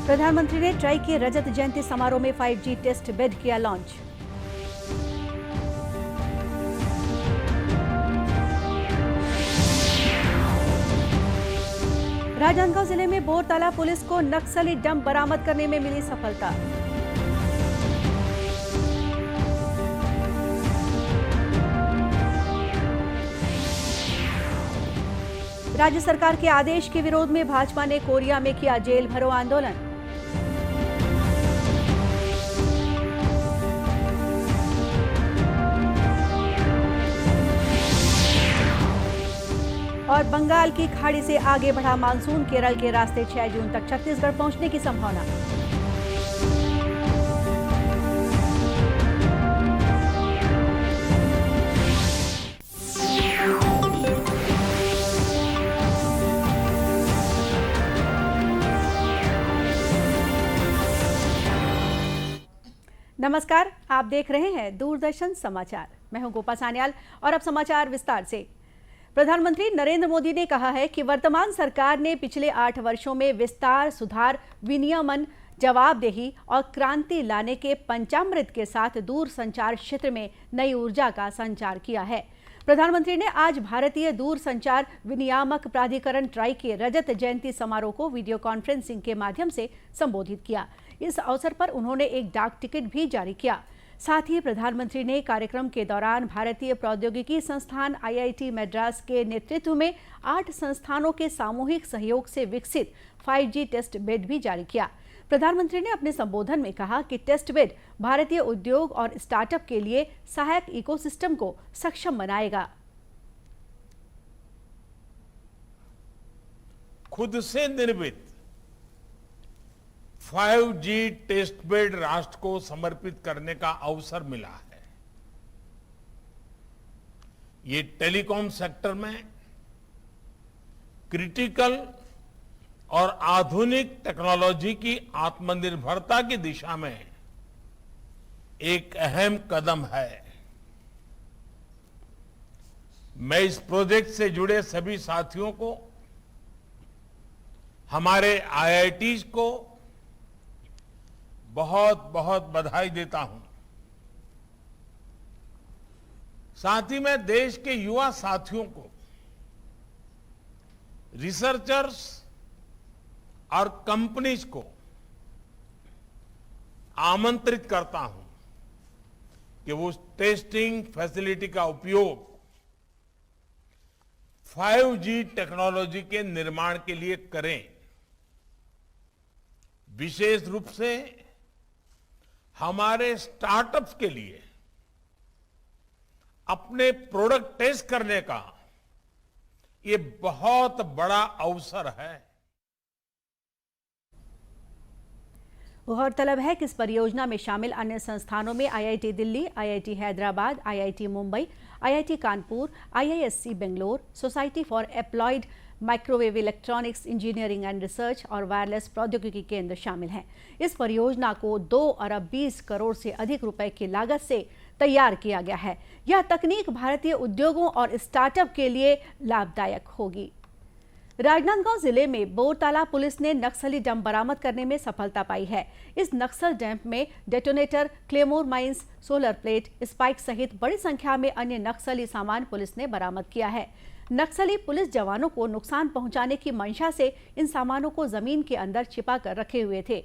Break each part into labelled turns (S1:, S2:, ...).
S1: प्रधानमंत्री ने ट्राई के रजत जयंती समारोह में 5G टेस्ट बेड किया लॉन्च। राजनांदगांव जिले में बोरताला पुलिस को नक्सली डंप बरामद करने में मिली सफलता। राज्य सरकार के आदेश के विरोध में भाजपा ने कोरिया में किया जेल भरो आंदोलन। और बंगाल की खाड़ी से आगे बढ़ा मानसून, केरल के रास्ते 6 जून तक छत्तीसगढ़ पहुंचने की संभावना। नमस्कार, आप देख रहे हैं दूरदर्शन समाचार। मैं हूं गोपा सान्याल और अब समाचार विस्तार से। प्रधानमंत्री नरेंद्र मोदी ने कहा है कि वर्तमान सरकार ने पिछले 8 वर्षों में विस्तार, सुधार, विनियमन, जवाबदेही और क्रांति लाने के पंचामृत के साथ दूरसंचार क्षेत्र में नई ऊर्जा का संचार किया है। प्रधानमंत्री ने आज भारतीय दूरसंचार विनियामक प्राधिकरण ट्राई के रजत जयंती समारोह को वीडियो कॉन्फ्रेंसिंग के माध्यम से संबोधित किया। इस अवसर पर उन्होंने एक डाक टिकट भी जारी किया। साथ ही प्रधानमंत्री ने कार्यक्रम के दौरान भारतीय प्रौद्योगिकी संस्थान IIT मद्रास के नेतृत्व में 8 संस्थानों के सामूहिक सहयोग से विकसित 5G टेस्ट बेड भी जारी किया। प्रधानमंत्री ने अपने संबोधन में कहा कि टेस्ट बेड भारतीय उद्योग और स्टार्टअप के लिए सहायक इकोसिस्टम को सक्षम बनाएगा।
S2: खुद से निर्मित 5G टेस्ट बेड राष्ट्र को समर्पित करने का अवसर मिला है। ये टेलीकॉम सेक्टर में क्रिटिकल और आधुनिक टेक्नोलॉजी की आत्मनिर्भरता की दिशा में एक अहम कदम है। मैं इस प्रोजेक्ट से जुड़े सभी साथियों को, हमारे IITs को बहुत बहुत बधाई देता हूं। साथ ही मैं देश के युवा साथियों को, रिसर्चर्स और कंपनीज को आमंत्रित करता हूं कि वो टेस्टिंग फैसिलिटी का उपयोग 5G टेक्नोलॉजी के निर्माण के लिए करें। विशेष रूप से हमारे स्टार्टअप्स के लिए अपने प्रोडक्ट टेस्ट करने का ये बहुत बड़ा अवसर है।
S1: गौरतलब है कि इस परियोजना में शामिल अन्य संस्थानों में IIT Delhi, IIT Hyderabad, IIT Mumbai, IIT Kanpur, IISc Bangalore, society for employed microwave electronics engineering and research और वायरलेस प्रौद्योगिकी केंद्र शामिल हैं। इस परियोजना को 2 अरब 20 करोड़ से अधिक रुपए की लागत से तैयार किया गया है। यह तकनीक भारतीय उद्योगों और स्टार्टअप के लिए लाभदायक होगी। राजनांदगांव जिले में बोरताला पुलिस ने नक्सली डंप बरामद करने में सफलता पाई है। इस नक्सल डंप में detonator, claymore mines, solar plate, spike सहित बड़ी संख्या में अन्य नक्सली सामान पुलिस ने बरामद किया है। नक्सली पुलिस जवानों को नुकसान पहुंचाने की मंशा से इन सामानों को जमीन के अंदर छिपा कर रखे हुए थे।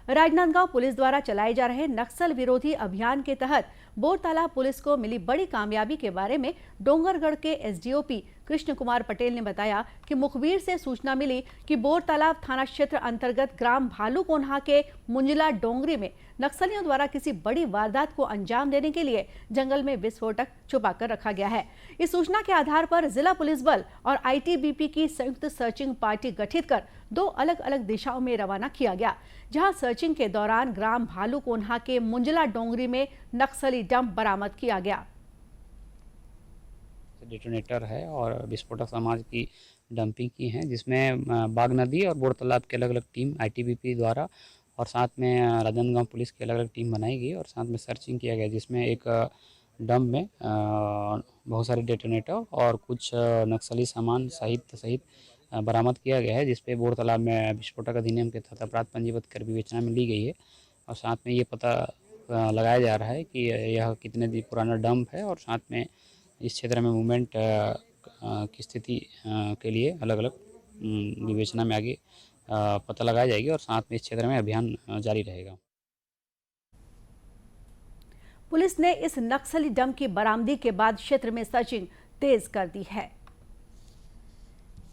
S1: राजनांदगांव पुलिस द्वारा चलाए जा रहे नक्सल विरोधी अभियान के तहत बोरताला पुलिस को मिली बड़ी कामयाबी के बारे में डोंगरगढ़ के SDOP कृष्ण कुमार पटेल ने बताया कि मुखबिर से सूचना मिली कि बोरताला थाना क्षेत्र अंतर्गत ग्राम भालूकोन्हा के मुंजला डोंगरी में नक्सलियों द्वारा किसी बड़ी वारदात को अंजाम देने के लिए जंगल में विस्फोटक छुपा कर रखा गया है। इस सूचना के आधार पर जिला पुलिस बल और ITBP की संयुक्त सर्चिंग पार्टी गठित कर 2 अलग अलग दिशाओं में रवाना किया गया, जहां सर्चिंग के दौरान ग्राम भालूकोन्हा के मुंजला डोंगरी में नक्सली डंप बरामद किया गया।
S3: डेटोनेटर है और विस्फोटक सामान की डंपिंग की है, जिसमें बाग नदी और बोरतालाब की अलग अलग टीम ITBP द्वारा और साथ में राजनांदगांव पुलिस की अलग अलग टीम बनाई गई और साथ में सर्चिंग किया गया, जिसमें एक डंप में बहुत सारे डेटोनेटर और कुछ नक्सली सामान सहित बरामद किया गया है, जिसपे बोर तालाब में विस्फोटक अधिनियम के तहत अपराध पंजीबद्ध कर विवेचना में ली गई है। और साथ में ये पता लगाया जा रहा है कि यह कितने दिन पुराना डंप है, और साथ में इस क्षेत्र में मूवमेंट की स्थिति के लिए अलग अलग विवेचना में आगे पता लगाई जाएगी, और साथ में इस क्षेत्र में अभियान जारी रहेगा।
S1: पुलिस ने इस नक्सली डंप की बरामदी के बाद क्षेत्र में सर्चिंग तेज कर दी है।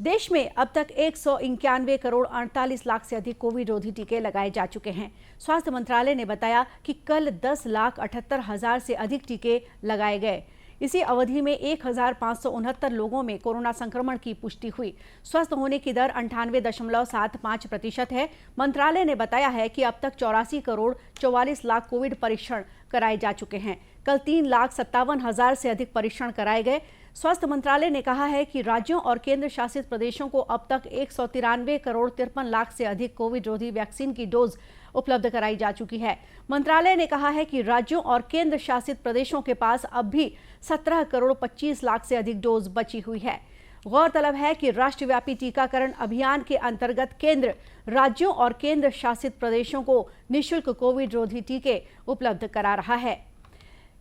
S1: देश में अब तक 191 करोड़ 48 लाख से अधिक कोविड रोधी टीके लगाए जा चुके हैं। स्वास्थ्य मंत्रालय ने बताया कि कल 10,78,000 से अधिक टीके लगाए गए। इसी अवधि में 1,569 लोगों में कोरोना संक्रमण की पुष्टि हुई। स्वस्थ होने की दर 98.75% है। मंत्रालय ने बताया है कि अब तक 84 करोड़ 44 लाख कोविड परीक्षण कराए जा चुके हैं। कल 3,57,000 से अधिक परीक्षण कराए गए। स्वास्थ्य मंत्रालय ने कहा है कि राज्यों और केंद्र शासित प्रदेशों को अब तक 193 करोड़ 53 लाख से अधिक कोविड रोधी वैक्सीन की डोज उपलब्ध कराई जा चुकी है। मंत्रालय ने कहा है कि राज्यों और केंद्र शासित प्रदेशों के पास अब भी 17 करोड़ 25 लाख से अधिक डोज बची हुई है। गौरतलब है कि राष्ट्रव्यापी टीकाकरण अभियान के अंतर्गत केंद्र राज्यों और केंद्र शासित प्रदेशों को निःशुल्क कोविड रोधी टीके उपलब्ध करा रहा है।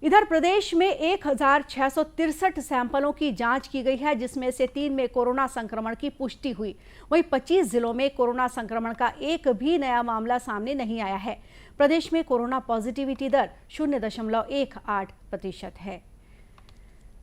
S1: इधर प्रदेश में 1,663 सैंपलों की जांच की गई है, जिसमें से 3 में कोरोना संक्रमण की पुष्टि हुई। वहीं 25 जिलों में कोरोना संक्रमण का एक भी नया मामला सामने नहीं आया है। प्रदेश में कोरोना पॉजिटिविटी दर 0.18% है।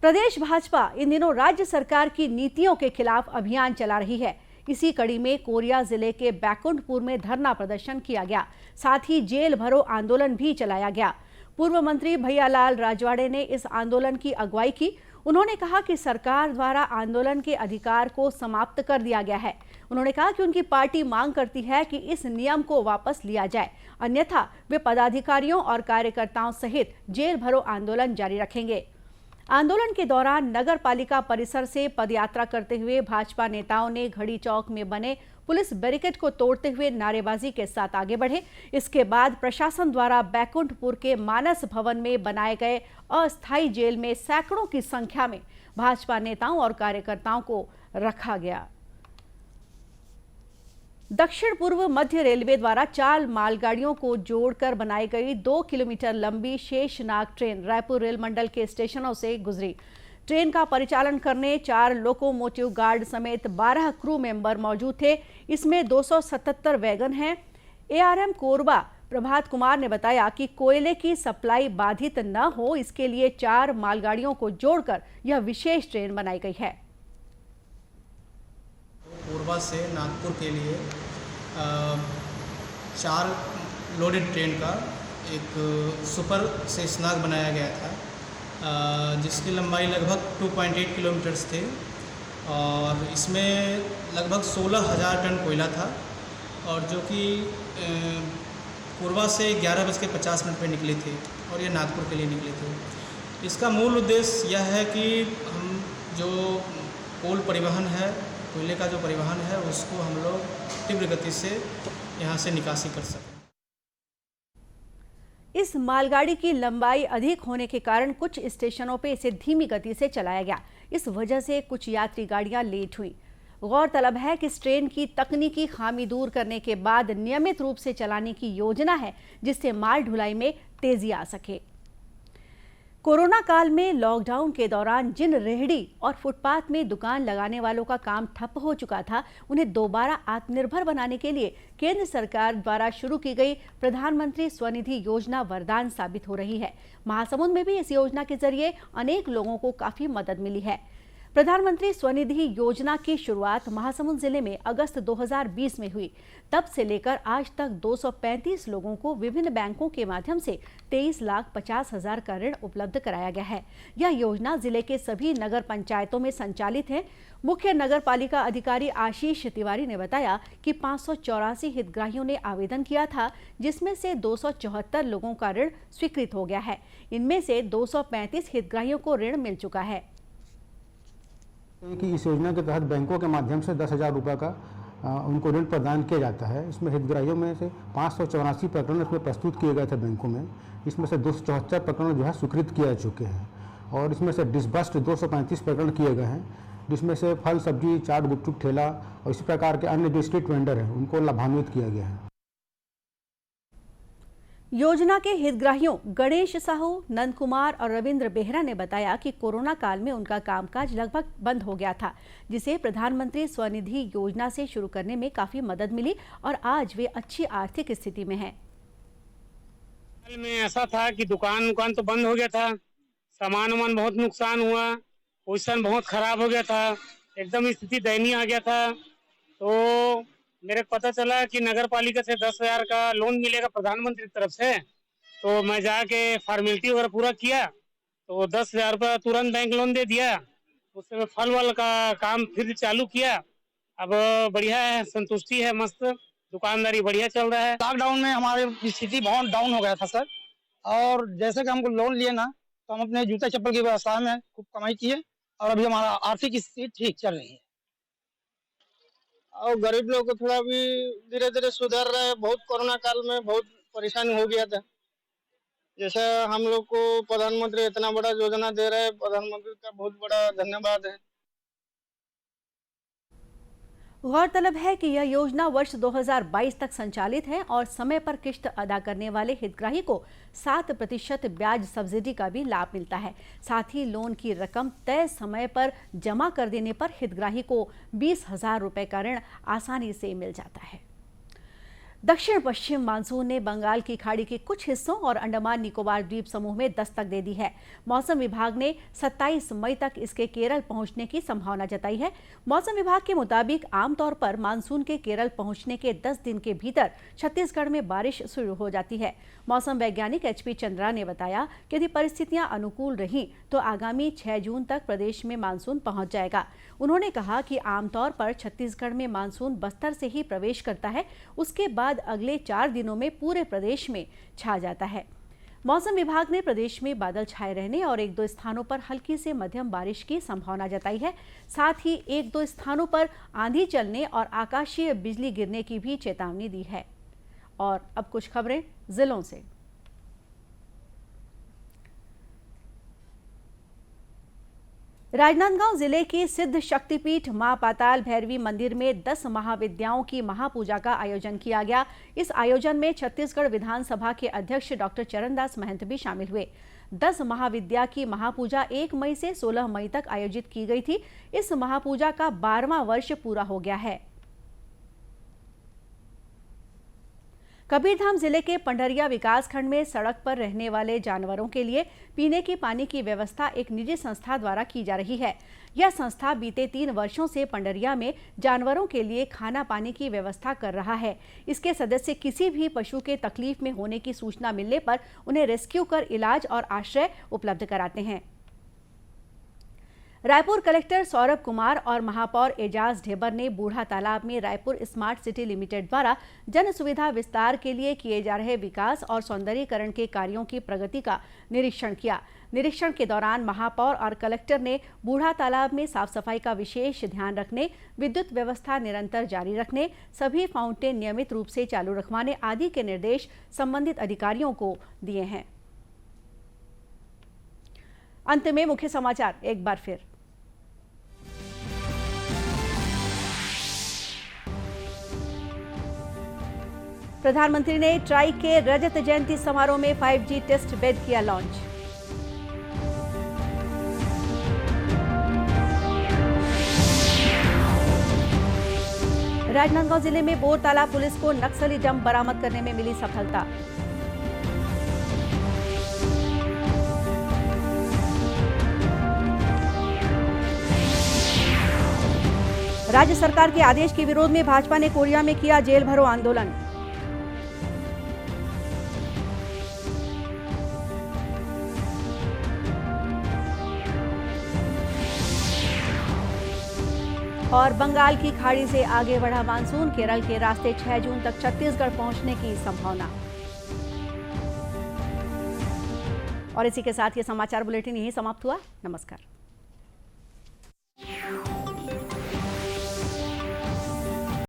S1: प्रदेश भाजपा इन दिनों राज्य सरकार की नीतियों के खिलाफ अभियान चला रही है। इसी कड़ी में कोरिया जिले के बैकुंठपुर में धरना प्रदर्शन किया गया, साथ ही जेल भरो आंदोलन भी चलाया गया। पूर्व मंत्री भैयालाल राजवाड़े ने इस आंदोलन की अगुवाई की। उन्होंने कहा कि सरकार द्वारा आंदोलन के अधिकार को समाप्त कर दिया गया है। उन्होंने कहा कि उनकी पार्टी मांग करती है कि इस नियम को वापस लिया जाए, अन्यथा वे पदाधिकारियों और कार्यकर्ताओं सहित जेल भरो आंदोलन जारी रखेंगे। आंदोलन के दौरान नगर पालिका परिसर से पदयात्रा करते हुए भाजपा नेताओं ने घड़ी चौक में बने पुलिस बैरिकेड को तोड़ते हुए नारेबाजी के साथ आगे बढ़े। इसके बाद प्रशासन द्वारा बैकुंठपुर के मानस भवन में बनाए गए अस्थायी जेल में सैकड़ों की संख्या में भाजपा नेताओं और कार्यकर्ताओं को रखा गया। दक्षिण पूर्व मध्य रेलवे द्वारा 4 मालगाड़ियों को जोड़कर बनाई गई 2 किलोमीटर लंबी शेषनाग ट्रेन रायपुर रेल मंडल के स्टेशनों से गुजरी। ट्रेन का परिचालन करने 4 लोकोमोटिव गार्ड समेत 12 क्रू मेंबर मौजूद थे। इसमें 277 वैगन हैं। एआरएम कोरबा प्रभात कुमार ने बताया कि कोयले की सप्लाई बाधित न हो, इसके लिए 4 मालगाड़ियों को जोड़कर यह विशेष ट्रेन बनाई गई है।
S4: कोरबा से नागपुर के लिए 4 लोडेड ट्रेन का एक सुपर शेषनाग बनाया गया था, जिसकी लंबाई लगभग 2.8 किलोमीटर्स थे और इसमें लगभग 16,000 टन कोयला था, और जो कि कोरबा से 11:50 पर निकले थे और ये नागपुर के लिए निकले थे। इसका मूल उद्देश्य यह है कि हम जो कोल परिवहन है, कोयले का जो परिवहन है, उसको हम लोग तीव्र गति से यहाँ से निकासी कर सकें।
S1: इस मालगाड़ी की लंबाई अधिक होने के कारण कुछ स्टेशनों पे इसे धीमी गति से चलाया गया। इस वजह से कुछ यात्री गाड़ियां लेट हुई। गौरतलब है कि इस ट्रेन की तकनीकी खामी दूर करने के बाद नियमित रूप से चलाने की योजना है, जिससे माल ढुलाई में तेजी आ सके। कोरोना काल में लॉकडाउन के दौरान जिन रेहड़ी और फुटपाथ में दुकान लगाने वालों का काम ठप हो चुका था, उन्हें दोबारा आत्मनिर्भर बनाने के लिए केंद्र सरकार द्वारा शुरू की गई प्रधानमंत्री स्वनिधि योजना वरदान साबित हो रही है। महासमुंद में भी इस योजना के जरिए अनेक लोगों को काफी मदद मिली है। प्रधानमंत्री स्वनिधि योजना की शुरुआत महासमुंद जिले में अगस्त 2020 में हुई। तब से लेकर आज तक 235 लोगों को विभिन्न बैंकों के माध्यम से 23,50,000 का ऋण उपलब्ध कराया गया है। यह योजना जिले के सभी नगर पंचायतों में संचालित है। मुख्य नगर पालिका अधिकारी आशीष तिवारी ने बताया कि 584 हितग्राहियों ने आवेदन किया था, जिसमें से 274 लोगों का ऋण स्वीकृत हो गया है। इनमें से 235 हितग्राहियों को ऋण मिल चुका है।
S5: कि इस योजना के तहत बैंकों के माध्यम से 10,000 रुपये का उनको ऋण प्रदान किया जाता है। इसमें हितग्राहियों में से 584 प्रकरण इसमें प्रस्तुत किए गए थे बैंकों में। इसमें से 274 प्रकरण जो है स्वीकृत किए जा चुके हैं और इसमें से डिसबर्स्ड 235 प्रकरण किए गए हैं। जिसमें से फल, सब्जी, चाट, गुपचुप ठेला और इसी प्रकार के अन्य जो स्ट्रीट वेंडर हैं उनको लाभान्वित किया गया है।
S1: योजना के हितग्राहियों गणेश साहू, नंद कुमार और रविंद्र बेहरा ने बताया कि कोरोना काल में उनका कामकाज लगभग बंद हो गया था, जिसे प्रधानमंत्री स्वनिधि योजना से शुरू करने में काफी मदद मिली और आज वे अच्छी आर्थिक स्थिति में हैं।
S6: हाल में ऐसा था कि दुकान तो बंद हो गया था, सामान बहुत नुकसान हुआ, पोजीशन बहुत खराब हो गया था, एकदम स्थिति दयनीय आ गया था। तो मेरे को पता चला कि नगर पालिका से 10,000 का लोन मिलेगा प्रधानमंत्री की तरफ से, तो मैं जाके फॉर्मेलिटी वगैरह पूरा किया तो 10,000 रुपया तुरंत बैंक लोन दे दिया। उससे मैं फल वाल का काम फिर चालू किया। अब बढ़िया है, संतुष्टि है, मस्त दुकानदारी बढ़िया चल रहा है।
S7: लॉकडाउन में हमारी स्थिति बहुत डाउन हो गया था सर, और जैसे कि हमको लोन लिए ना तो हम अपने जूता चप्पल की व्यवस्था में खूब कमाई किए और अभी हमारा आर्थिक स्थिति ठीक चल रही है।
S8: और गरीब लोग को थोड़ा भी धीरे धीरे सुधर रहे हैं। बहुत कोरोना काल में बहुत परेशानी हो गया था। जैसे हम लोग को प्रधानमंत्री इतना बड़ा योजना दे रहे हैं, प्रधानमंत्री का बहुत बड़ा धन्यवाद है।
S1: गौरतलब है कि यह योजना वर्ष 2022 तक संचालित है और समय पर किश्त अदा करने वाले हितग्राही को 7% ब्याज सब्सिडी का भी लाभ मिलता है। साथ ही लोन की रकम तय समय पर जमा कर देने पर हितग्राही को 20,000 रुपये का ऋण आसानी से मिल जाता है। दक्षिण पश्चिम मानसून ने बंगाल की खाड़ी के कुछ हिस्सों और अंडमान निकोबार द्वीप समूह में दस्तक दे दी है। मौसम विभाग ने 27 मई तक इसके केरल पहुंचने की संभावना जताई है। मौसम विभाग के मुताबिक आमतौर पर मानसून के केरल पहुंचने के 10 दिन के भीतर छत्तीसगढ़ में बारिश शुरू हो जाती है। मौसम वैज्ञानिक HP चंद्रा ने बताया कि यदि परिस्थितियां अनुकूल रहीं तो आगामी 6 जून तक प्रदेश में मानसून पहुंच जाएगा। उन्होंने कहा कि आमतौर पर छत्तीसगढ़ में मानसून बस्तर से ही प्रवेश करता है, उसके बाद अगले 4 दिनों में पूरे प्रदेश में छा जाता है। मौसम विभाग ने प्रदेश में बादल छाए रहने और 1-2 स्थानों पर हल्की से मध्यम बारिश की संभावना जताई है। साथ ही 1-2 स्थानों पर आंधी चलने और आकाशीय बिजली गिरने की भी चेतावनी दी है। और अब कुछ खबरें जिलों से। राजनांदगांव जिले के सिद्ध शक्तिपीठ मां पाताल भैरवी मंदिर में 10 महाविद्याओं की महापूजा का आयोजन किया गया। इस आयोजन में छत्तीसगढ़ विधानसभा के अध्यक्ष डॉक्टर चरणदास महंत भी शामिल हुए। 10 महाविद्या की महापूजा 1 मई से 16 मई तक आयोजित की गई थी। इस महापूजा का 12वां वर्ष पूरा हो गया है। कबीरधाम जिले के पंडरिया विकासखंड में सड़क पर रहने वाले जानवरों के लिए पीने के पानी की व्यवस्था एक निजी संस्था द्वारा की जा रही है। यह संस्था बीते 3 वर्षों से पंडरिया में जानवरों के लिए खाना पानी की व्यवस्था कर रहा है। इसके सदस्य किसी भी पशु के तकलीफ में होने की सूचना मिलने पर उन्हें रेस्क्यू कर इलाज और आश्रय उपलब्ध कराते हैं। रायपुर कलेक्टर सौरभ कुमार और महापौर एजाज ढेबर ने बूढ़ा तालाब में रायपुर स्मार्ट सिटी लिमिटेड द्वारा जन सुविधा विस्तार के लिए किए जा रहे विकास और सौंदर्यीकरण के कार्यों की प्रगति का निरीक्षण किया। निरीक्षण के दौरान महापौर और कलेक्टर ने बूढ़ा तालाब में साफ सफाई का विशेष ध्यान रखने, विद्युत व्यवस्था निरंतर जारी रखने, सभी फाउंटेन नियमित रूप से चालू रखवाने आदि के निर्देश संबंधित अधिकारियों को दिए हैं। अंत में मुख्य समाचार एक बार फिर। प्रधानमंत्री ने ट्राई के रजत जयंती समारोह में 5G टेस्ट बेड किया लॉन्च। राजनांदगांव जिले में बोरतालाब पुलिस को नक्सली डंप बरामद करने में मिली सफलता। राज्य सरकार के आदेश के विरोध में भाजपा ने कोरिया में किया जेल भरो आंदोलन। और बंगाल की खाड़ी से आगे बढ़ा मानसून, केरल के रास्ते 6 जून तक छत्तीसगढ़ पहुंचने की संभावना। और इसी के साथ ये समाचार बुलेटिन यहीं समाप्त हुआ। नमस्कार।